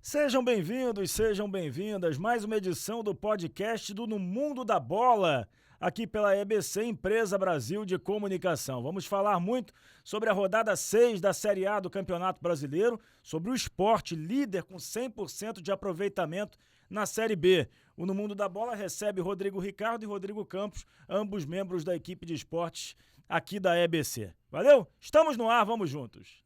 Sejam bem-vindos, sejam bem-vindas. Mais uma edição do podcast do No Mundo da Bola, aqui pela EBC, Empresa Brasil de Comunicação. Vamos falar muito sobre a rodada 6 da Série A do Campeonato Brasileiro, sobre o Sport, líder com 100% de aproveitamento na Série B. O No Mundo da Bola recebe Rodrigo Ricardo e Rodrigo Campos, ambos membros da equipe de esportes aqui da EBC. Valeu? Estamos no ar, vamos juntos.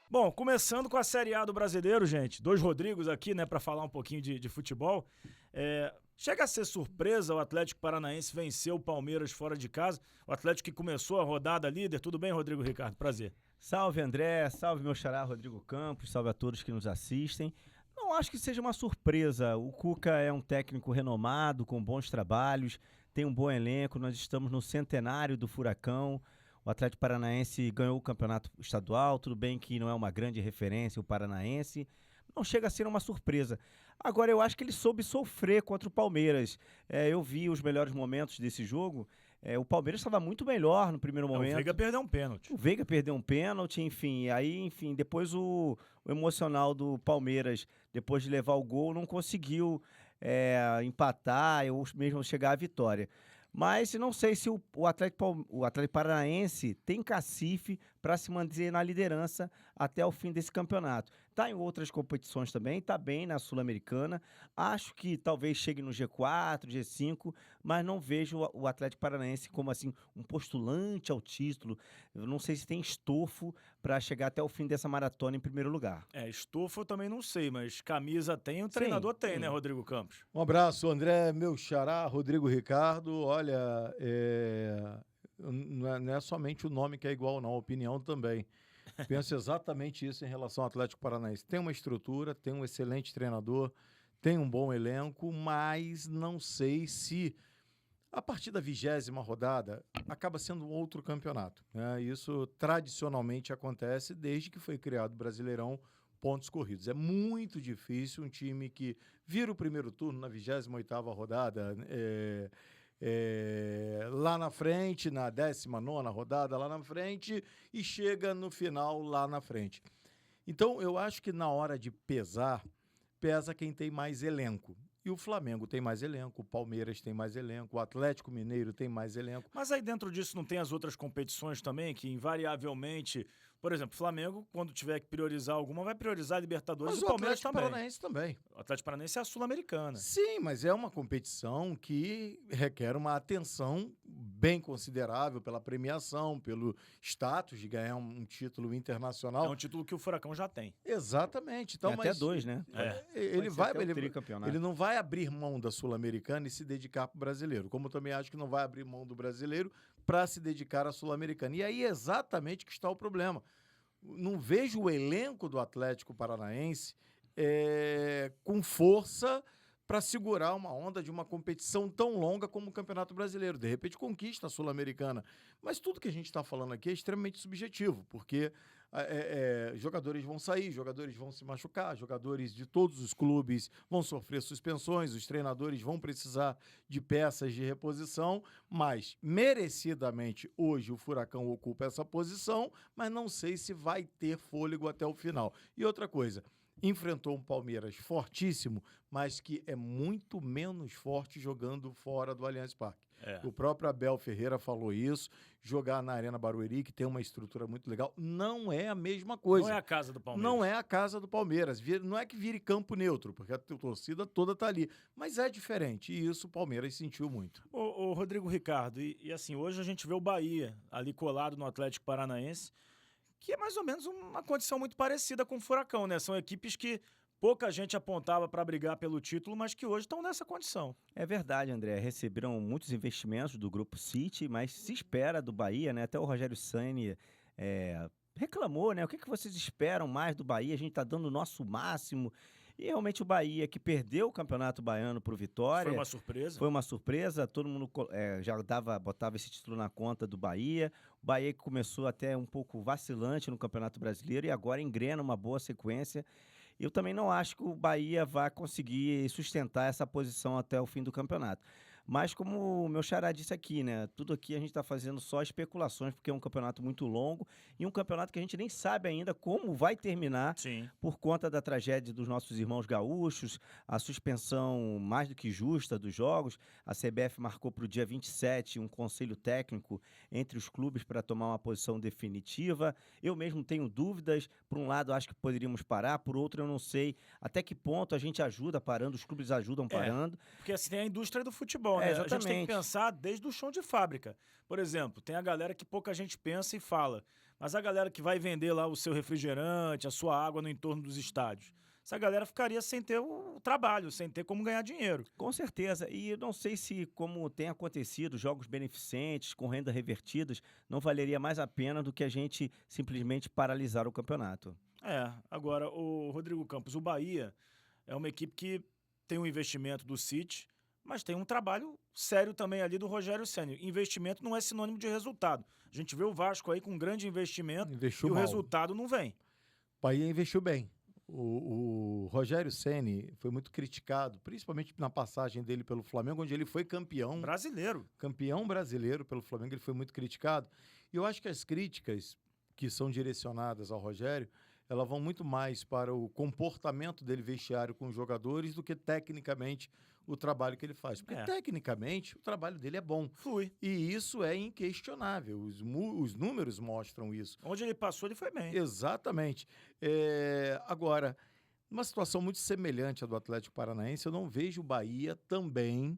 Bom, começando com a Série A do Brasileiro, gente. Dois Rodrigos aqui, né, para falar um pouquinho de futebol. Chega a ser surpresa o Atlético Paranaense vencer o Palmeiras fora de casa. O Atlético que começou a rodada líder. Tudo bem, Rodrigo Ricardo? Prazer. Salve, André. Salve, meu xará Rodrigo Campos. Salve a todos que nos assistem. Não acho que seja uma surpresa. O Cuca é um técnico renomado, com bons trabalhos, tem um bom elenco. Nós estamos no centenário do Furacão. O Atlético Paranaense ganhou o campeonato estadual, tudo bem que não é uma grande referência o Paranaense, não chega a ser uma surpresa. Agora, eu acho que ele soube sofrer contra o Palmeiras. Eu vi os melhores momentos desse jogo. O Palmeiras estava muito melhor no primeiro momento. O Veiga perdeu um pênalti. O Veiga perdeu um pênalti, enfim. Aí, depois o emocional do Palmeiras, depois de levar o gol, não conseguiu empatar ou mesmo chegar à vitória. Mas não sei se o Atlético Paranaense tem cacife para se manter na liderança até o fim desse campeonato. Está em outras competições também, está bem na Sul-Americana. Acho que talvez chegue no G4, G5, mas não vejo o Atlético Paranaense como assim um postulante ao título. Eu não sei se tem estofo para chegar até o fim dessa maratona em primeiro lugar. Estofo eu também não sei, mas camisa tem, o treinador tem, né, Rodrigo Campos? Um abraço, André, meu xará, Rodrigo Ricardo. Olha, não é somente o nome que é igual, não, a opinião também. Penso exatamente isso em relação ao Atlético Paranaense. Tem uma estrutura, tem um excelente treinador, tem um bom elenco, mas não sei se a partir da 20ª rodada acaba sendo um outro campeonato, né? Isso tradicionalmente acontece desde que foi criado o Brasileirão pontos corridos. É muito difícil um time que vira o primeiro turno na 28ª rodada, lá na frente, na 19ª rodada lá na frente, e chega no final lá na frente. Então, eu acho que na hora de pesar, pesa quem tem mais elenco. E o Flamengo tem mais elenco, o Palmeiras tem mais elenco, o Atlético Mineiro tem mais elenco. Mas aí dentro disso não tem as outras competições também, que invariavelmente, por exemplo, o Flamengo, quando tiver que priorizar alguma, vai priorizar a Libertadores, Mas e o Palmeiras também. O Atlético Paranaense também. O Atlético Paranaense é a Sul-Americana. Sim, mas é uma competição que requer uma atenção bem considerável pela premiação, pelo status de ganhar um título internacional. É um título que o Furacão já tem. Exatamente. Então, até dois, né? Ele não vai abrir mão da Sul-Americana e se dedicar para o brasileiro, como eu também acho que não vai abrir mão do brasileiro para se dedicar à Sul-Americana. E aí é exatamente que está o problema. Não vejo o elenco do Atlético Paranaense com força para segurar uma onda de uma competição tão longa como o Campeonato Brasileiro. De repente conquista a Sul-Americana. Mas tudo que a gente está falando aqui é extremamente subjetivo, porque jogadores vão sair, jogadores vão se machucar, jogadores de todos os clubes vão sofrer suspensões, os treinadores vão precisar de peças de reposição, mas merecidamente hoje o Furacão ocupa essa posição, mas não sei se vai ter fôlego até o final. E outra coisa, enfrentou um Palmeiras fortíssimo, mas que é muito menos forte jogando fora do Allianz Parque. O próprio Abel Ferreira falou isso, jogar na Arena Barueri, que tem uma estrutura muito legal, não é a mesma coisa. Não é a casa do Palmeiras. Não é a casa do Palmeiras. Não é que vire campo neutro, porque a torcida toda tá ali. Mas é diferente, e isso o Palmeiras sentiu muito. Ô Rodrigo Ricardo, e assim, hoje a gente vê o Bahia ali colado no Atlético Paranaense, que é mais ou menos uma condição muito parecida com o Furacão, né? São equipes que pouca gente apontava para brigar pelo título, mas que hoje estão nessa condição. É verdade, André. Receberam muitos investimentos do Grupo City, mas se espera do Bahia, né? Até o Rogério Ceni reclamou, né? O que vocês esperam mais do Bahia? A gente está dando o nosso máximo. E realmente o Bahia, que perdeu o Campeonato Baiano para o Vitória... Foi uma surpresa. Foi uma surpresa, todo mundo já botava esse título na conta do Bahia. O Bahia que começou até um pouco vacilante no Campeonato Brasileiro e agora engrena uma boa sequência. Eu também não acho que o Bahia vai conseguir sustentar essa posição até o fim do campeonato. Mas como o meu xará disse aqui, né? Tudo aqui a gente está fazendo só especulações, porque é um campeonato muito longo e um campeonato que a gente nem sabe ainda como vai terminar. Sim. Por conta da tragédia dos nossos irmãos gaúchos, a suspensão mais do que justa dos jogos. A CBF marcou para o dia 27 um conselho técnico entre os clubes para tomar uma posição definitiva. Eu mesmo tenho dúvidas. Por um lado, acho que poderíamos parar, por outro, eu não sei até que ponto a gente ajuda parando, os clubes ajudam parando. Porque assim tem a indústria do futebol, né? Exatamente. A gente tem que pensar desde o chão de fábrica. Por exemplo, tem a galera que pouca gente pensa e fala, mas a galera que vai vender lá o seu refrigerante, a sua água no entorno dos estádios, essa galera ficaria sem ter o trabalho, sem ter como ganhar dinheiro. Com certeza. E eu não sei se, como tem acontecido, jogos beneficentes, com renda revertidas, não valeria mais a pena do que a gente simplesmente paralisar o campeonato. Agora, o Rodrigo Campos, o Bahia é uma equipe que tem um investimento do City, mas tem um trabalho sério também ali do Rogério Ceni. Investimento não é sinônimo de resultado. A gente vê o Vasco aí com um grande investimento Investiu e o mal. resultado não vem. O Bahia investiu bem. O Rogério Ceni foi muito criticado, principalmente na passagem dele pelo Flamengo, onde ele foi campeão brasileiro pelo Flamengo, ele foi muito criticado. E eu acho que as críticas que são direcionadas ao Rogério, elas vão muito mais para o comportamento dele vestiário com os jogadores do que tecnicamente o trabalho que ele faz. Porque tecnicamente o trabalho dele é bom. Flui. E isso é inquestionável. Os números mostram isso. Onde ele passou, ele foi bem. Exatamente. Agora, numa situação muito semelhante à do Atlético Paranaense, eu não vejo o Bahia também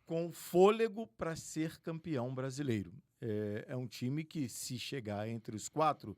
com fôlego para ser campeão brasileiro. É um time que, se chegar entre os 4,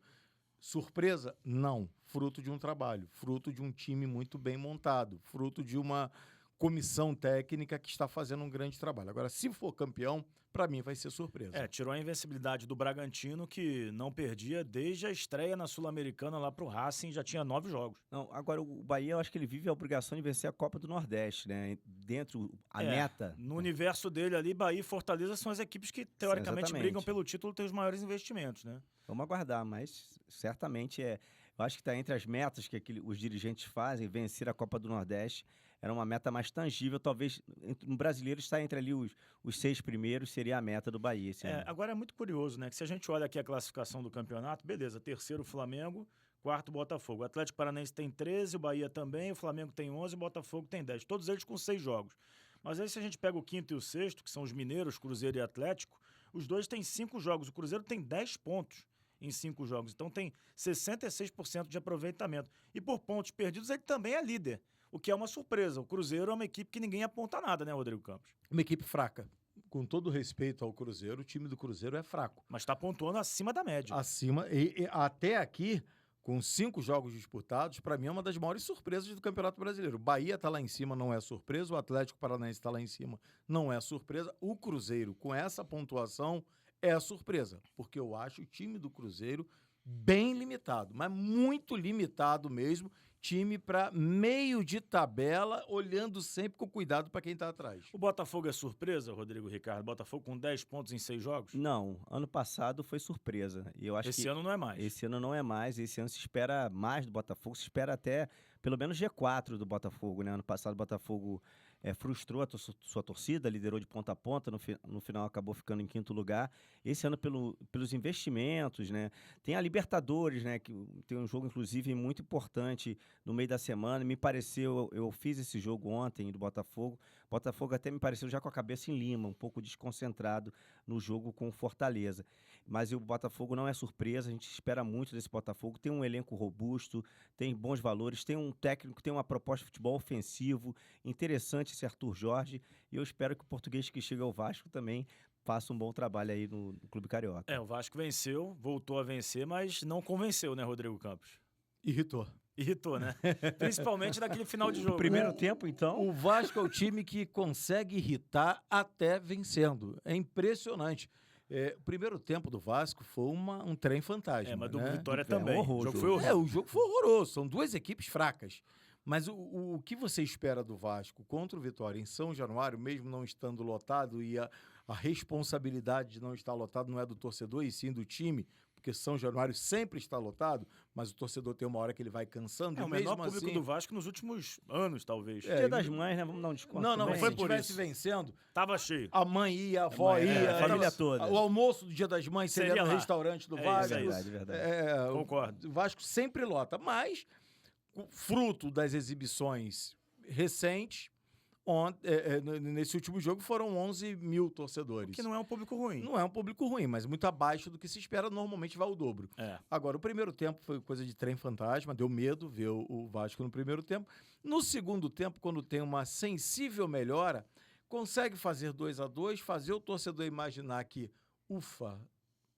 surpresa? Não. Fruto de um trabalho, fruto de um time muito bem montado, fruto de uma comissão técnica que está fazendo um grande trabalho. Agora, se for campeão, para mim vai ser surpresa. Tirou a invencibilidade do Bragantino, que não perdia desde a estreia na Sul-Americana lá pro Racing, já tinha 9 jogos. Não, agora o Bahia, eu acho que ele vive a obrigação de vencer a Copa do Nordeste, né? Dentro, a meta. No universo dele ali, Bahia e Fortaleza são as equipes que, teoricamente, brigam pelo título, têm os maiores investimentos, né? Vamos aguardar, mas certamente eu acho que está entre as metas que os dirigentes fazem, vencer a Copa do Nordeste. Era uma meta mais tangível, talvez no brasileiro está entre ali os 6 primeiros, seria a meta do Bahia esse ano. Agora é muito curioso, né? Que se a gente olha aqui a classificação do campeonato, beleza, terceiro Flamengo, quarto Botafogo. O Atlético Paranaense tem 13, o Bahia também, o Flamengo tem 11, o Botafogo tem 10. Todos eles com 6 jogos. Mas aí se a gente pega o quinto e o sexto, que são os mineiros, Cruzeiro e Atlético, os dois têm 5 jogos. O Cruzeiro tem 10 pontos em 5 jogos. Então tem 66% de aproveitamento. E por pontos perdidos, ele também é líder. O que é uma surpresa. O Cruzeiro é uma equipe que ninguém aponta nada, né, Rodrigo Campos? Uma equipe fraca. Com todo respeito ao Cruzeiro, o time do Cruzeiro é fraco. Mas está pontuando acima da média. Acima. E até aqui, com 5 jogos disputados, para mim é uma das maiores surpresas do Campeonato Brasileiro. O Bahia está lá em cima, não é surpresa. O Atlético Paranaense está lá em cima, não é surpresa. O Cruzeiro, com essa pontuação, é surpresa. Porque eu acho o time do Cruzeiro bem limitado, mas muito limitado mesmo. Time para meio de tabela, olhando sempre com cuidado para quem está atrás. O Botafogo é surpresa, Rodrigo Ricardo? Botafogo com 10 pontos em 6 jogos? Não, ano passado foi surpresa. E eu acho esse ano não é mais. Esse ano não é mais. Esse ano se espera mais do Botafogo, se espera até pelo menos G4 do Botafogo, né? Ano passado o Botafogo frustrou a sua torcida, liderou de ponta a ponta, no final acabou ficando em 5º lugar. Esse ano pelos investimentos, né? Tem a Libertadores, né? Que tem um jogo, inclusive, muito importante no meio da semana. Me pareceu, eu fiz esse jogo ontem do Botafogo. Botafogo até me pareceu já com a cabeça em Lima, um pouco desconcentrado no jogo com o Fortaleza. Mas o Botafogo não é surpresa, a gente espera muito desse Botafogo. Tem um elenco robusto, tem bons valores, tem um técnico, tem uma proposta de futebol ofensivo, interessante esse Arthur Jorge, e eu espero que o português que chega ao Vasco também faça um bom trabalho aí no Clube Carioca. O Vasco venceu, voltou a vencer, mas não convenceu, né, Rodrigo Campos? Irritou, né? Principalmente naquele final de jogo. Primeiro tempo, então? O Vasco é o time que consegue irritar até vencendo. É impressionante. O primeiro tempo do Vasco foi um trem fantasma. Mas do né? Vitória também. O jogo foi horrível. O jogo foi horroroso. São 2 equipes fracas. Mas o que você espera do Vasco contra o Vitória em São Januário, mesmo não estando lotado, e a responsabilidade de não estar lotado não é do torcedor e sim do time, porque São Januário sempre está lotado, mas o torcedor tem uma hora que ele vai cansando. É o menor público do Vasco nos últimos anos, talvez. Dia das Mães, né? Vamos dar um desconto. Não foi se por estivesse isso. vencendo, Tava cheio. a mãe ia, a avó ia, a família toda. O almoço do Dia das Mães seria no lá. restaurante do É Vasco. isso, verdade. Concordo. O Vasco sempre lota, mas fruto das exibições recentes, nesse último jogo foram 11 mil torcedores. Que não é um público ruim. Não é um público ruim, mas muito abaixo do que se espera. Normalmente vai o dobro. Agora, o primeiro tempo foi coisa de trem fantasma, deu medo ver o Vasco no primeiro tempo. No segundo tempo, quando tem uma sensível melhora, consegue fazer 2-2, fazer o torcedor imaginar que, ufa,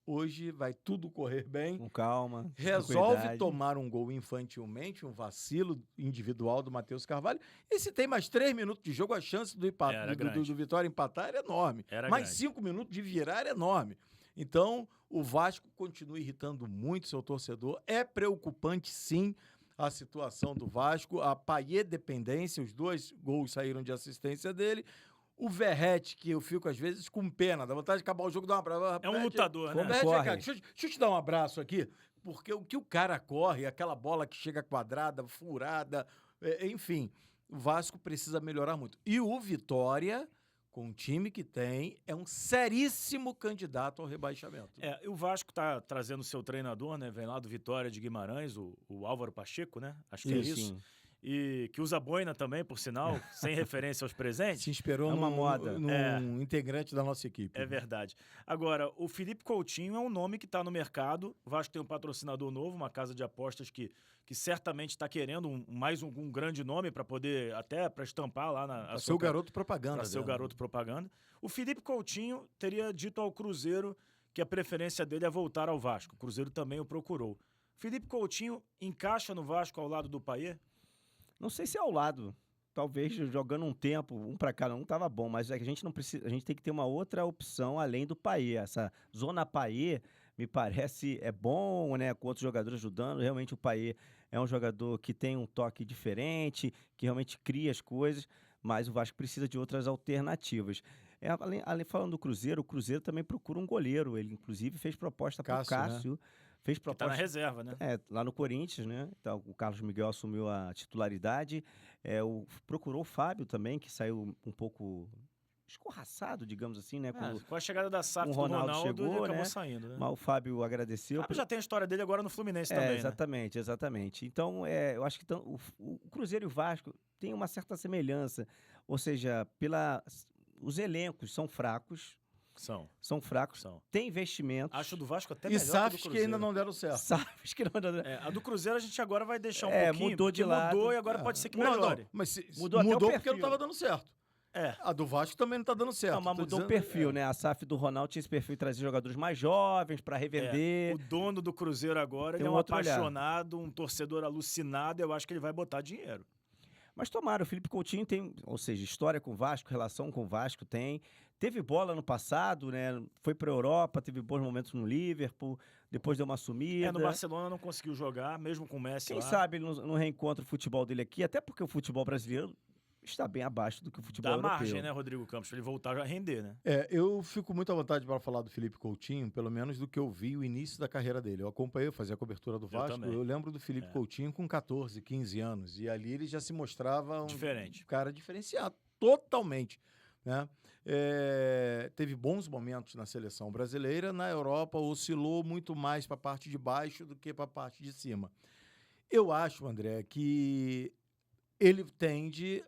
hoje vai tudo correr bem. Com calma. Resolve tomar um gol infantilmente, um vacilo individual do Matheus Carvalho. E se tem mais 3 minutos de jogo, a chance do Vitória empatar era enorme. Mais 5 minutos de virar era enorme. Então, o Vasco continua irritando muito seu torcedor. É preocupante, sim, a situação do Vasco. A Payet dependência, os 2 gols saíram de assistência dele. O Verratti, que eu fico às vezes com pena, dá vontade de acabar o jogo, dar um abraço. É um lutador, né? Deixa eu te dar um abraço aqui, porque o que o cara corre, aquela bola que chega quadrada, furada, enfim, o Vasco precisa melhorar muito. E o Vitória, com o time que tem, é um seríssimo candidato ao rebaixamento. E o Vasco está trazendo seu treinador, né? Vem lá do Vitória de Guimarães, o Álvaro Pacheco, né? Acho que é isso. Sim. E que usa boina também, por sinal, sem referência aos presentes. Se inspirou num integrante da nossa equipe. É verdade. Agora, o Felipe Coutinho é um nome que está no mercado. O Vasco tem um patrocinador novo, uma casa de apostas que certamente está querendo mais um grande nome para poder, até para estampar lá na... Para ser o garoto propaganda. Para ser o garoto propaganda. O Felipe Coutinho teria dito ao Cruzeiro que a preferência dele é voltar ao Vasco. O Cruzeiro também o procurou. Felipe Coutinho encaixa no Vasco ao lado do Payet? Não sei se é ao lado. Talvez jogando um tempo, um para cada um, tava bom, mas a gente não precisa, a gente tem que ter uma outra opção além do Payet. Essa zona Payet me parece bom, né, com outros jogadores ajudando. Realmente o Payet é um jogador que tem um toque diferente, que realmente cria as coisas, mas o Vasco precisa de outras alternativas. Além falando do Cruzeiro, o Cruzeiro também procura um goleiro. Ele inclusive fez proposta para o Cássio. Né? Fez proposta. Tá na reserva, né? Lá no Corinthians, né? Então, o Carlos Miguel assumiu a titularidade. Procurou o Fábio também, que saiu um pouco escorraçado, digamos assim, né? Com a chegada da SAF do Ronaldo chegou, ele acabou saindo, né? Mas o Fábio agradeceu. O Fábio já tem a história dele agora no Fluminense também, exatamente, né? Exatamente. Então, eu acho que o Cruzeiro e o Vasco têm uma certa semelhança. Ou seja, os elencos são fracos. São fracos. Tem investimento. Acho do Vasco até melhor. E SAFs que ainda não deram certo. SAFs que não deram certo. A do Cruzeiro a gente agora vai deixar um pouquinho. Mudou de lado. Mudou e agora pode ser que melhore. Não, mas mudou porque não estava dando certo. A do Vasco também não está dando certo. Não, mas mudou o perfil, né? A SAF do Ronaldo tinha esse perfil de trazer jogadores mais jovens para revender. O dono do Cruzeiro agora, ele é um apaixonado, um torcedor alucinado. Eu acho que ele vai botar dinheiro. Mas tomara, o Felipe Coutinho tem, ou seja, história com o Vasco, relação com o Vasco tem. Teve bola no passado, né? Foi para a Europa, teve bons momentos no Liverpool, depois deu uma sumida. No Barcelona não conseguiu jogar, mesmo com o Messi Quem sabe ele não reencontra o futebol dele aqui, até porque o futebol brasileiro está bem abaixo do que o futebol europeu. Dá margem, né, Rodrigo Campos, para ele voltar a render, né? Eu fico muito à vontade para falar do Felipe Coutinho, pelo menos do que eu vi o início da carreira dele. Eu acompanhei, fazia a cobertura do Vasco. Eu lembro do Felipe Coutinho com 14, 15 anos. E ali ele já se mostrava um cara diferenciado, totalmente, né? Teve bons momentos na seleção brasileira. Na Europa oscilou muito mais para a parte de baixo do que para a parte de cima. Eu acho, André, que ele tende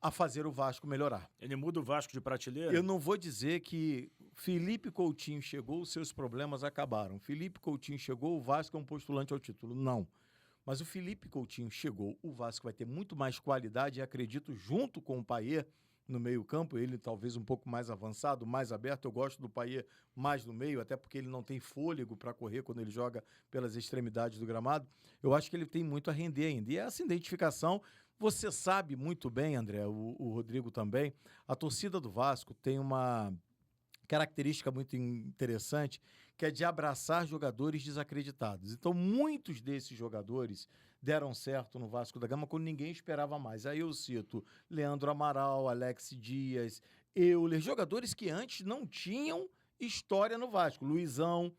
a fazer o Vasco melhorar. Ele muda o Vasco de prateleira? Eu não vou dizer que Felipe Coutinho chegou, os seus problemas acabaram. Felipe Coutinho chegou, o Vasco é um postulante ao título. Não. Mas o Felipe Coutinho chegou, o Vasco vai ter muito mais qualidade, e acredito, junto com o Payet no meio-campo, ele talvez um pouco mais avançado, mais aberto. Eu gosto do Payet mais no meio, até porque ele não tem fôlego para correr quando ele joga pelas extremidades do gramado. Eu acho que ele tem muito a render ainda. E essa identificação, você sabe muito bem, André, o Rodrigo também, a torcida do Vasco tem uma característica muito interessante, que é de abraçar jogadores desacreditados. Então, muitos desses jogadores deram certo no Vasco da Gama quando ninguém esperava mais. Aí eu cito Leandro Amaral, Alex Dias, Euler, jogadores que antes não tinham história no Vasco, Luizão.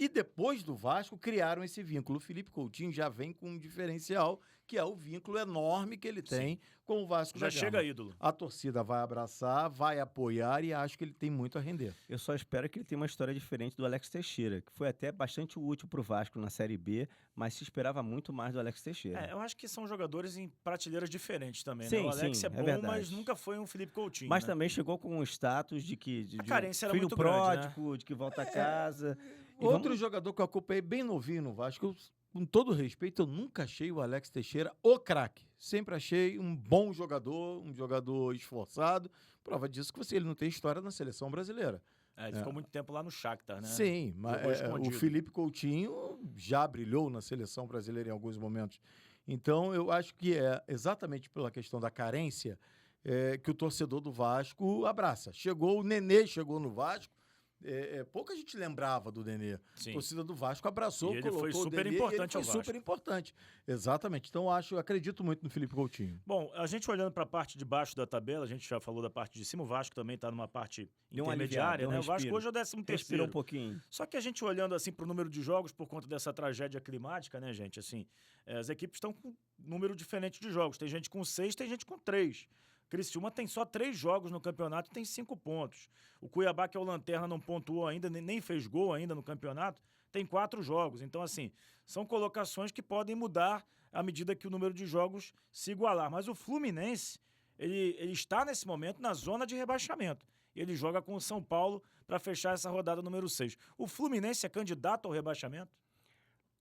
E depois do Vasco, criaram esse vínculo. O Felipe Coutinho já vem com um diferencial, que é o vínculo enorme que ele tem com o Vasco da Gama. Já chega ídolo. A torcida vai abraçar, vai apoiar e acho que ele tem muito a render. Eu só espero que ele tenha uma história diferente do Alex Teixeira, que foi até bastante útil para o Vasco na Série B, mas se esperava muito mais do Alex Teixeira. Eu acho que são jogadores em prateleiras diferentes também, sim, né? O Alex é bom, verdade. mas nunca foi um Felipe Coutinho. Mas né? também chegou com um status de que A carência era filho muito pródigo, grande, né? de que volta a casa. Outro jogador que eu acompanhei bem novinho no Vasco, com todo respeito, eu nunca achei o Alex Teixeira o craque. Sempre achei um bom jogador, um jogador esforçado. Prova disso que ele não tem história na seleção brasileira. Ele ficou muito tempo lá no Shakhtar, né? Sim, mas o Felipe Coutinho já brilhou na seleção brasileira em alguns momentos. Então, eu acho que é exatamente pela questão da carência que o torcedor do Vasco abraça. O Nenê chegou no Vasco, pouca gente lembrava do Nenê. Sim. A torcida do Vasco abraçou, e ele colocou foi super o Nenê, importante e ele ao foi Vasco. super importante. Exatamente. Então, acredito muito no Felipe Coutinho. Bom, a gente olhando para a parte de baixo da tabela, a gente já falou da parte de cima, o Vasco também está numa parte intermediária, né? O Vasco hoje é o 13º. Respira um pouquinho. Só que a gente olhando assim para o número de jogos, por conta dessa tragédia climática, né, gente? Assim, as equipes estão com um número diferente de jogos. Tem gente com 6, tem gente com 3. Criciúma tem só 3 jogos no campeonato e tem 5 pontos. O Cuiabá, que é o lanterna, não pontuou ainda, nem fez gol ainda no campeonato, tem 4 jogos. Então, assim, são colocações que podem mudar à medida que o número de jogos se igualar. Mas o Fluminense, ele está nesse momento na zona de rebaixamento. Ele joga com o São Paulo para fechar essa rodada número 6. O Fluminense é candidato ao rebaixamento?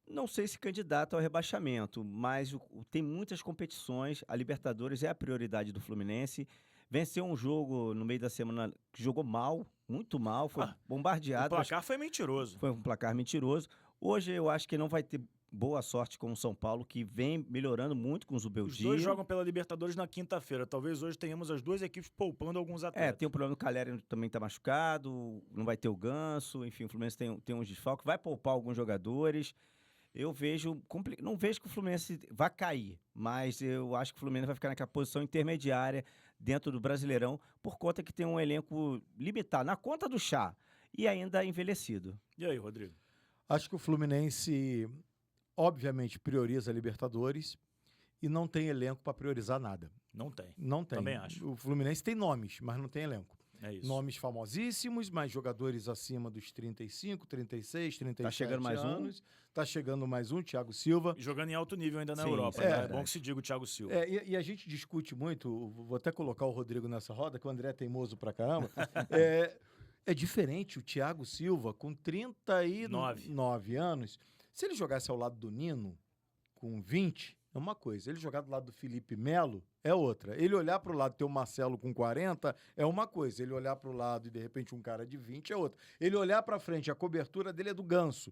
Não sei se candidato ao rebaixamento, mas tem muitas competições. A Libertadores é a prioridade do Fluminense. Venceu um jogo no meio da semana que jogou mal, muito mal, foi bombardeado. O placar foi mentiroso. Foi um placar mentiroso. Hoje eu acho que não vai ter boa sorte com o São Paulo, que vem melhorando muito com o Zubeldia. Os dois jogam pela Libertadores na quinta-feira. Talvez hoje tenhamos as duas equipes poupando alguns atletas. Tem o problema do Caleri, também está machucado, não vai ter o Ganso, enfim, o Fluminense tem uns desfalques, vai poupar alguns jogadores. Eu vejo, não vejo que o Fluminense vai cair, mas eu acho que o Fluminense vai ficar naquela posição intermediária dentro do Brasileirão, por conta que tem um elenco limitado, na conta do chá, e ainda envelhecido. E aí, Rodrigo? Acho que o Fluminense, obviamente, prioriza a Libertadores e não tem elenco para priorizar nada. Não tem. Não tem. Também acho. O Fluminense tem nomes, mas não tem elenco. É isso. Nomes famosíssimos, mas jogadores acima dos 35, 36, 37 Tá chegando mais anos. Tá chegando mais um, Thiago Silva. E jogando em alto nível ainda na Sim, Europa. é Né? É bom que se diga o Thiago Silva. E a gente discute muito, vou até colocar o Rodrigo nessa roda, que o André é teimoso pra caramba. É diferente o Thiago Silva, com 39 anos. Se ele jogasse ao lado do Nino, com 20, é uma coisa. Ele jogar do lado do Felipe Melo é outra. Ele olhar para o lado e ter o Marcelo com 40 é uma coisa. Ele olhar para o lado e, de repente, um cara de 20 é outra. Ele olhar para frente, a cobertura dele é do Ganso,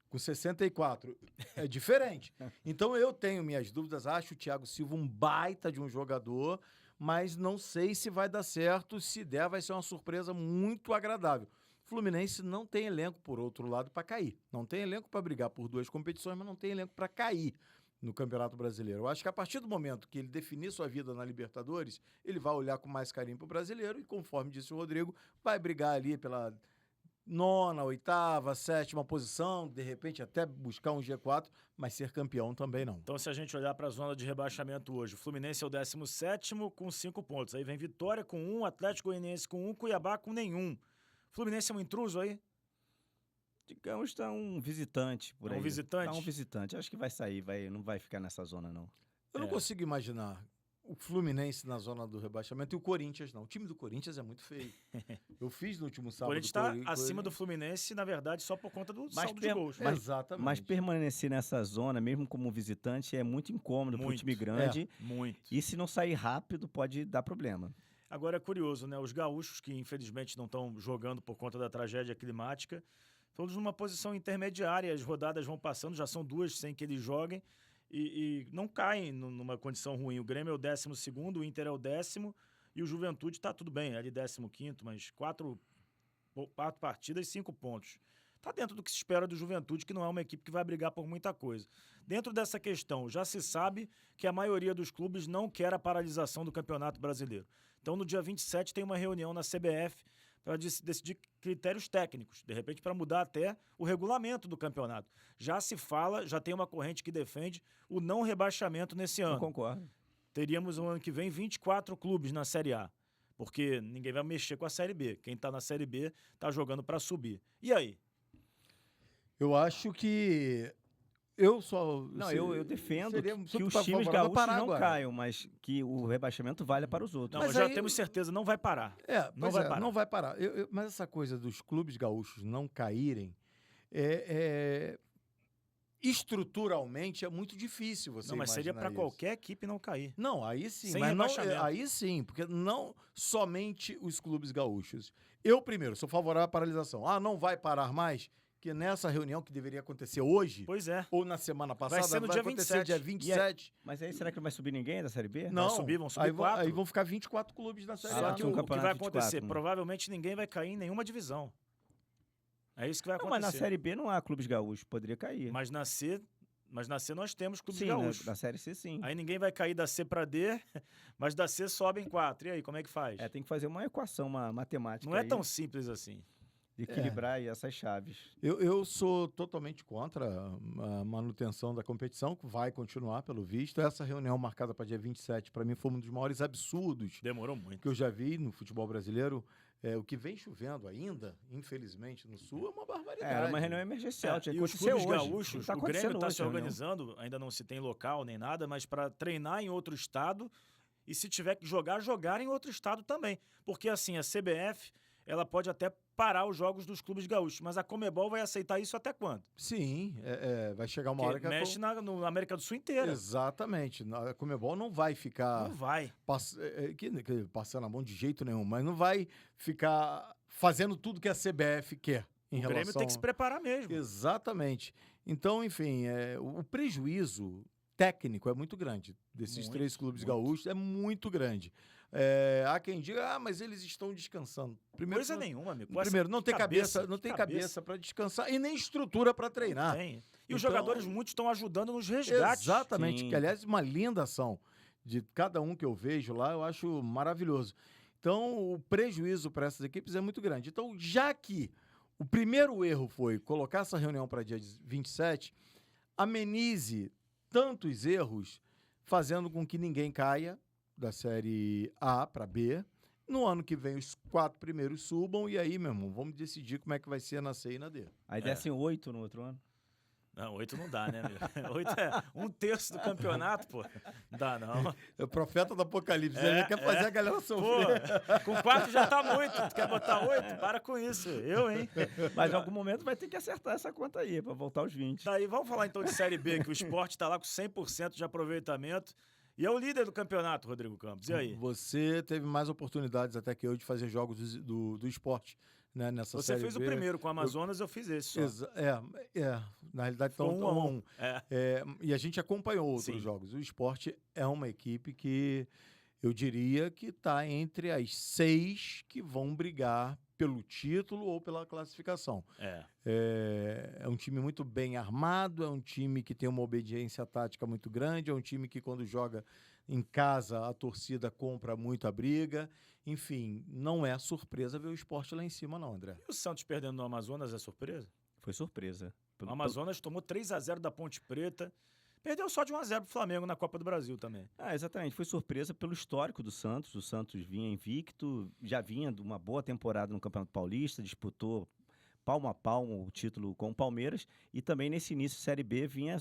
com 64. É diferente. Então, eu tenho minhas dúvidas. Acho o Thiago Silva um baita de um jogador, mas não sei se vai dar certo. Se der, vai ser uma surpresa muito agradável. Fluminense não tem elenco, por outro lado, para cair. Não tem elenco para brigar por 2 competições, mas não tem elenco para cair no Campeonato Brasileiro. Eu acho que a partir do momento que ele definir sua vida na Libertadores, ele vai olhar com mais carinho para o brasileiro e, conforme disse o Rodrigo, vai brigar ali pela 9ª, 8ª, 7ª posição, de repente até buscar um G4, mas ser campeão também não. Então, se a gente olhar para a zona de rebaixamento hoje, o Fluminense é o 17º com 5 pontos. Aí vem Vitória com 1, Atlético Goianiense com 1, Cuiabá com nenhum. Fluminense é um intruso aí? Digamos, está um visitante por aí. Um visitante? Está um visitante. Acho que vai sair, não vai ficar nessa zona, não. Eu não consigo imaginar o Fluminense na zona do rebaixamento e o Corinthians não. O time do Corinthians é muito feio. Eu fiz no último sábado. O Corinthians está acima do Fluminense, na verdade, só por conta do saldo de gols. Exatamente. Mas permanecer nessa zona, mesmo como visitante, é muito incômodo para um time grande. Muito. E se não sair rápido, pode dar problema. Agora é curioso, né? Os gaúchos, que infelizmente não estão jogando por conta da tragédia climática, todos numa posição intermediária, as rodadas vão passando, já são 2 sem que eles joguem, e não caem numa condição ruim. O Grêmio é o 12º, o Inter é o 10º, e o Juventude está tudo bem, é ali 15º, mas 4 partidas, 5 pontos. Está dentro do que se espera do Juventude, que não é uma equipe que vai brigar por muita coisa. Dentro dessa questão, já se sabe que a maioria dos clubes não quer a paralisação do Campeonato Brasileiro. Então, no dia 27, tem uma reunião na CBF para decidir critérios técnicos, de repente para mudar até o regulamento do campeonato. Já se fala, já tem uma corrente que defende o não rebaixamento nesse ano. Eu concordo. Teríamos no ano que vem 24 clubes na Série A, porque ninguém vai mexer com a Série B. Quem está na Série B está jogando para subir. E aí? Eu acho que... Eu defendo que os times gaúchos não caiam, mas que o rebaixamento valha para os outros. Não, mas já temos certeza, não vai parar. Não vai parar. Mas essa coisa dos clubes gaúchos não caírem, estruturalmente é muito difícil você imaginar. Não, mas seria para qualquer equipe não cair. Não, aí sim. Sem mas rebaixamento. Aí sim, porque não somente os clubes gaúchos. Eu, primeiro, sou favorável à paralisação. Não vai parar mais? Que nessa reunião que deveria acontecer hoje, pois é, ou na semana passada, vai ser no dia acontecer 27. dia 27. Mas aí será que não vai subir ninguém da Série B? Não, vão subir 4. Aí vão ficar 24 clubes na Série A. Só que o que vai acontecer? 24, né? Provavelmente ninguém vai cair em nenhuma divisão. É isso que vai acontecer. Mas na Série B não há clubes gaúchos, poderia cair. Mas na C nós temos clubes sim, gaúchos. Na Série C sim. Aí ninguém vai cair da C para D, mas da C sobe em 4. E aí, como é que faz? Tem que fazer uma equação, uma matemática. Não é tão simples assim. De equilibrar essas chaves. Eu sou totalmente contra a manutenção da competição, que vai continuar, pelo visto. Essa reunião marcada para dia 27, para mim, foi um dos maiores absurdos. Demorou muito. Que eu já vi no futebol brasileiro. O que vem chovendo ainda, infelizmente, no Sul, é uma barbaridade. Era uma reunião emergencial. E os clubes gaúchos, o Grêmio está se organizando, ainda não se tem local nem nada, mas para treinar em outro estado e se tiver que jogar em outro estado também. Porque assim, a CBF... ela pode até parar os jogos dos clubes gaúchos, mas a Conmebol vai aceitar isso até quando? Sim, vai chegar uma hora que... mexe na América do Sul inteira. Exatamente. A Conmebol não vai ficar... Não vai. Passando a mão de jeito nenhum, mas não vai ficar fazendo tudo que a CBF quer em relação... O Grêmio tem que se preparar mesmo. Exatamente. Então, enfim, o prejuízo técnico é muito grande desses 3 clubes gaúchos, é muito grande. Há quem diga, mas eles estão descansando. Coisa nenhuma, amigo. Primeiro, não tem cabeça para descansar e nem estrutura para treinar. E então, os jogadores muitos estão ajudando nos resgates. Exatamente, sim. Que aliás uma linda ação de cada um que eu vejo lá, eu acho maravilhoso. Então, o prejuízo para essas equipes é muito grande. Então, já que o primeiro erro foi colocar essa reunião para dia 27, amenize tantos erros, fazendo com que ninguém caia da Série A para B. No ano que vem, os 4 primeiros subam e aí, meu irmão, vamos decidir como é que vai ser na C e na D. Aí descem 8 no outro ano. Não, 8 não dá, né, meu? 8 é 1/3 do campeonato, pô. Não dá, não. É o profeta do apocalipse. Ele quer fazer a galera sofrer. Pô, com 4 já tá muito. Tu quer botar 8? Para com isso. Hein? Mas em algum momento vai ter que acertar essa conta aí, pra voltar aos 20. Daí, vamos falar então de Série B, que o Sport tá lá com 100% de aproveitamento. E é o líder do campeonato, Rodrigo Campos. E aí? Você teve mais oportunidades até que eu de fazer jogos do Sport, né, nessa Você Série fez B. O primeiro com o Amazonas, eu fiz esse só. Na realidade, estão 1-1. E a gente acompanhou outros jogos. O Sport é uma equipe que eu diria que está entre as 6 que vão brigar pelo título ou pela classificação. É um time muito bem armado, é um time que tem uma obediência tática muito grande, é um time que quando joga em casa a torcida compra muito a briga. Enfim, não é surpresa ver o Sport lá em cima não, André. E o Santos perdendo no Amazonas é surpresa? Foi surpresa. O Amazonas tomou 3-0 da Ponte Preta. Perdeu só de 1-0 pro Flamengo na Copa do Brasil também. Exatamente. Foi surpresa pelo histórico do Santos. O Santos vinha invicto, já vinha de uma boa temporada no Campeonato Paulista, disputou palmo a palmo o título com o Palmeiras e também nesse início de Série B vinha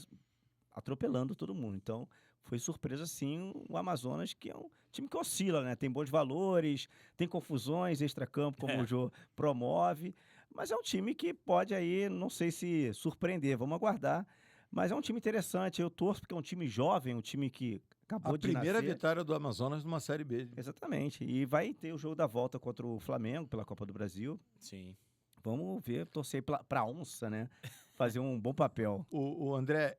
atropelando todo mundo. Então, foi surpresa sim o Amazonas, que é um time que oscila, né? Tem bons valores, tem confusões extracampo, como o Jô promove, mas é um time que pode aí, não sei se surpreender, vamos aguardar. Mas é um time interessante, eu torço porque é um time jovem, um time que acabou de nascer. A primeira vitória do Amazonas numa Série B. Exatamente, e vai ter o jogo da volta contra o Flamengo pela Copa do Brasil. Sim. Vamos ver, torcer para a onça, né? Fazer um bom papel. O André,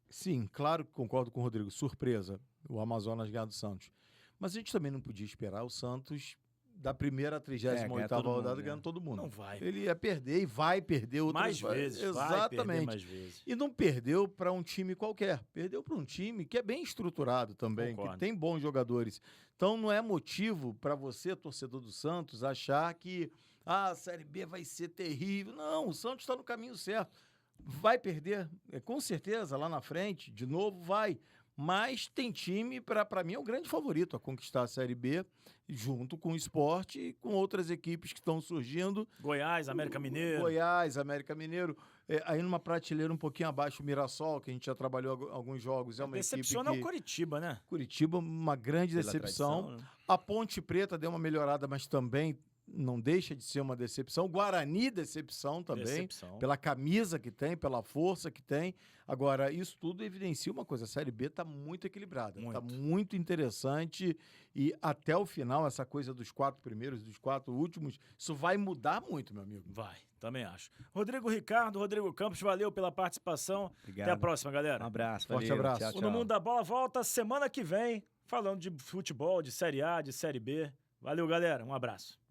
sim, claro que concordo com o Rodrigo, surpresa, o Amazonas ganhar do Santos. Mas a gente também não podia esperar o Santos da primeira à 38ª rodada ganhando todo mundo. Não vai. Ele ia perder e vai perder outras vezes. Exatamente. Vai perder mais vezes. E não perdeu para um time qualquer. Perdeu para um time que é bem estruturado também, Concordo. que tem bons jogadores. Então não é motivo para você, torcedor do Santos, achar que a Série B vai ser terrível. Não, o Santos está no caminho certo. Vai perder, com certeza, lá na frente, de novo vai. Mas tem time, para mim, é o grande favorito a conquistar a Série B, junto com o Sport e com outras equipes que estão surgindo. Goiás, América Mineiro. Goiás, América Mineiro. Aí numa prateleira um pouquinho abaixo, o Mirassol, que a gente já trabalhou alguns jogos. É uma Decepciona equipe que... o Curitiba, né? Curitiba, uma grande Pela decepção. tradição, né? A Ponte Preta deu uma melhorada, mas também não deixa de ser uma decepção. Guarani, decepção também. Decepção. Pela camisa que tem, pela força que tem. Agora, isso tudo evidencia uma coisa. A Série B está muito equilibrada. Está muito interessante. E até o final, essa coisa dos 4 primeiros, dos 4 últimos, isso vai mudar muito, meu amigo. Vai, também acho. Rodrigo Ricardo, Rodrigo Campos, valeu pela participação. Obrigado. Até a próxima, galera. Um abraço. Forte valeu, abraço. Tchau, O tchau. No Mundo da Bola volta semana que vem, falando de futebol, de Série A, de Série B. Valeu, galera. Um abraço.